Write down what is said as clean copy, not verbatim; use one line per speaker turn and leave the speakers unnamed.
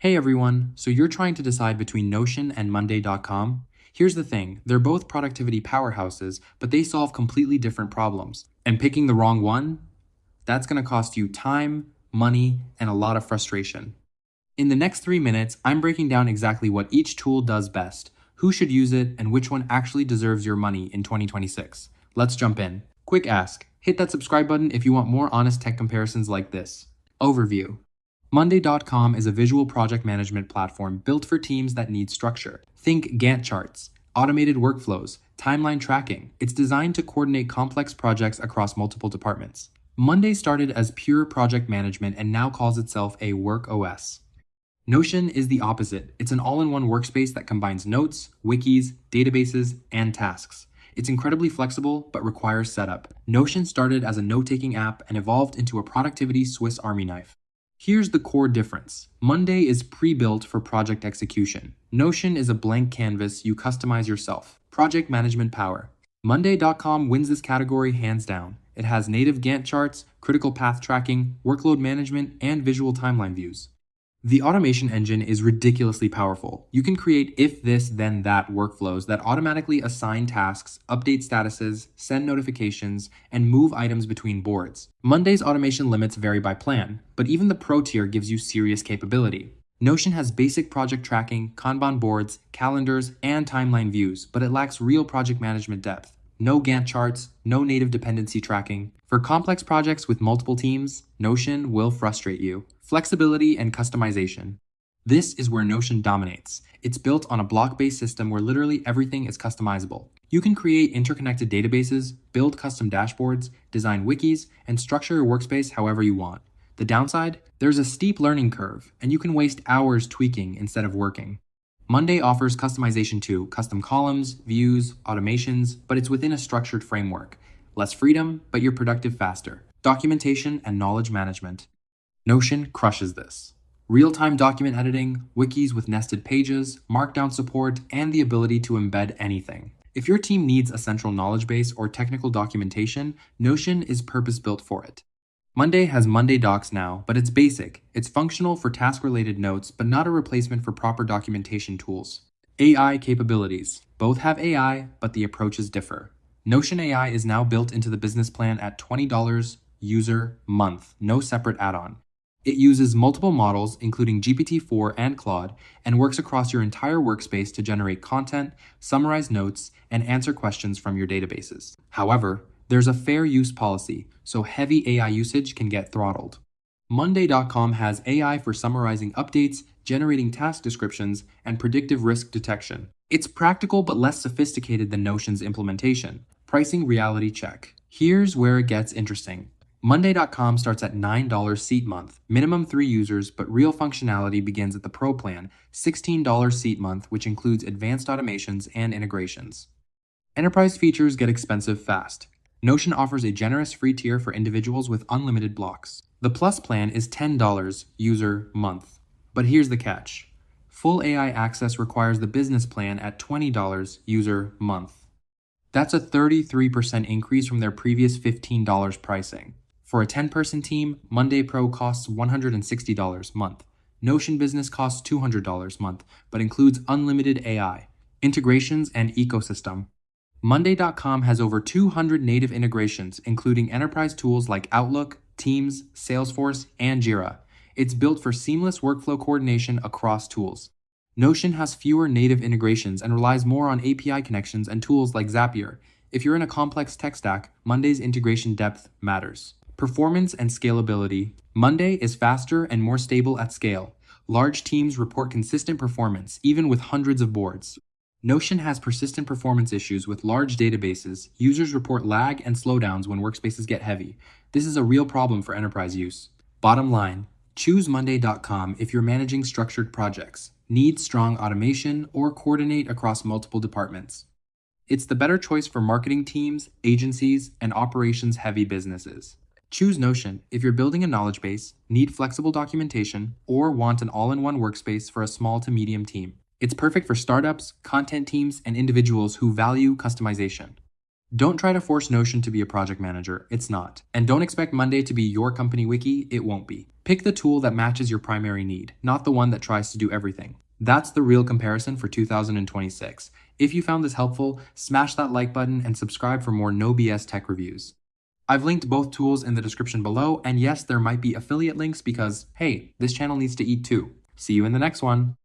Hey everyone, so you're trying to decide between Notion and Monday.com? Here's the thing, they're both productivity powerhouses, but they solve completely different problems. And picking the wrong one? That's going to cost you time, money, and a lot of frustration. In the next 3 minutes, I'm breaking down exactly what each tool does best, who should use it, and which one actually deserves your money in 2026. Let's jump in. Quick ask, hit that subscribe button if you want more honest tech comparisons like this. Overview. Monday.com is a visual project management platform built for teams that need structure. Think Gantt charts, automated workflows, timeline tracking. It's designed to coordinate complex projects across multiple departments. Monday started as pure project management and now calls itself a work OS. Notion is the opposite. It's an all-in-one workspace that combines notes, wikis, databases, and tasks. It's incredibly flexible, but requires setup. Notion started as a note-taking app and evolved into a productivity Swiss Army knife. Here's the core difference. Monday is pre-built for project execution. Notion is a blank canvas you customize yourself. Project management power. Monday.com wins this category hands down. It has native Gantt charts, critical path tracking, workload management, and visual timeline views. The automation engine is ridiculously powerful. You can create if this then that workflows that automatically assign tasks, update statuses, send notifications, and move items between boards. Monday's automation limits vary by plan, but even the Pro tier gives you serious capability. Notion has basic project tracking, Kanban boards, calendars, and timeline views, but it lacks real project management depth. No Gantt charts, no native dependency tracking. For complex projects with multiple teams, Notion will frustrate you. Flexibility and customization. This is where Notion dominates. It's built on a block-based system where literally everything is customizable. You can create interconnected databases, build custom dashboards, design wikis, and structure your workspace however you want. The downside? There's a steep learning curve, and you can waste hours tweaking instead of working. Monday offers customization too, custom columns, views, automations, but it's within a structured framework. Less freedom, but you're productive faster. Documentation and knowledge management. Notion crushes this. Real-time document editing, wikis with nested pages, markdown support, and the ability to embed anything. If your team needs a central knowledge base or technical documentation, Notion is purpose-built for it. Monday has Monday Docs now, but it's basic. It's functional for task-related notes, but not a replacement for proper documentation tools. AI capabilities. Both have AI, but the approaches differ. Notion AI is now built into the business plan at $20 user month, no separate add-on. It uses multiple models, including GPT-4 and Claude, and works across your entire workspace to generate content, summarize notes, and answer questions from your databases. However, there's a fair use policy, so heavy AI usage can get throttled. Monday.com has AI for summarizing updates, generating task descriptions, and predictive risk detection. It's practical but less sophisticated than Notion's implementation. Pricing reality check. Here's where it gets interesting. Monday.com starts at $9 seat month, minimum 3 users, but real functionality begins at the Pro plan, $16 seat month, which includes advanced automations and integrations. Enterprise features get expensive fast. Notion offers a generous free tier for individuals with unlimited blocks. The Plus plan is $10 user month. But here's the catch. Full AI access requires the business plan at $20 user month. That's a 33% increase from their previous $15 pricing. For a 10-person team, Monday Pro costs $160 month. Notion Business costs $200 month, but includes unlimited AI, integrations, and ecosystem. Monday.com has over 200 native integrations, including enterprise tools like Outlook, Teams, Salesforce, and Jira. It's built for seamless workflow coordination across tools. Notion has fewer native integrations and relies more on API connections and tools like Zapier. If you're in a complex tech stack, Monday's integration depth matters. Performance and scalability. Monday is faster and more stable at scale. Large teams report consistent performance, even with hundreds of boards. Notion has persistent performance issues with large databases. Users report lag and slowdowns when workspaces get heavy. This is a real problem for enterprise use. Bottom line, choose Monday.com if you're managing structured projects, need strong automation, or coordinate across multiple departments. It's the better choice for marketing teams, agencies, and operations-heavy businesses. Choose Notion if you're building a knowledge base, need flexible documentation, or want an all-in-one workspace for a small to medium team. It's perfect for startups, content teams, and individuals who value customization. Don't try to force Notion to be a project manager, it's not. And don't expect Monday to be your company wiki, it won't be. Pick the tool that matches your primary need, not the one that tries to do everything. That's the real comparison for 2026. If you found this helpful, smash that like button and subscribe for more no BS tech reviews. I've linked both tools in the description below, and yes, there might be affiliate links because, hey, this channel needs to eat too. See you in the next one.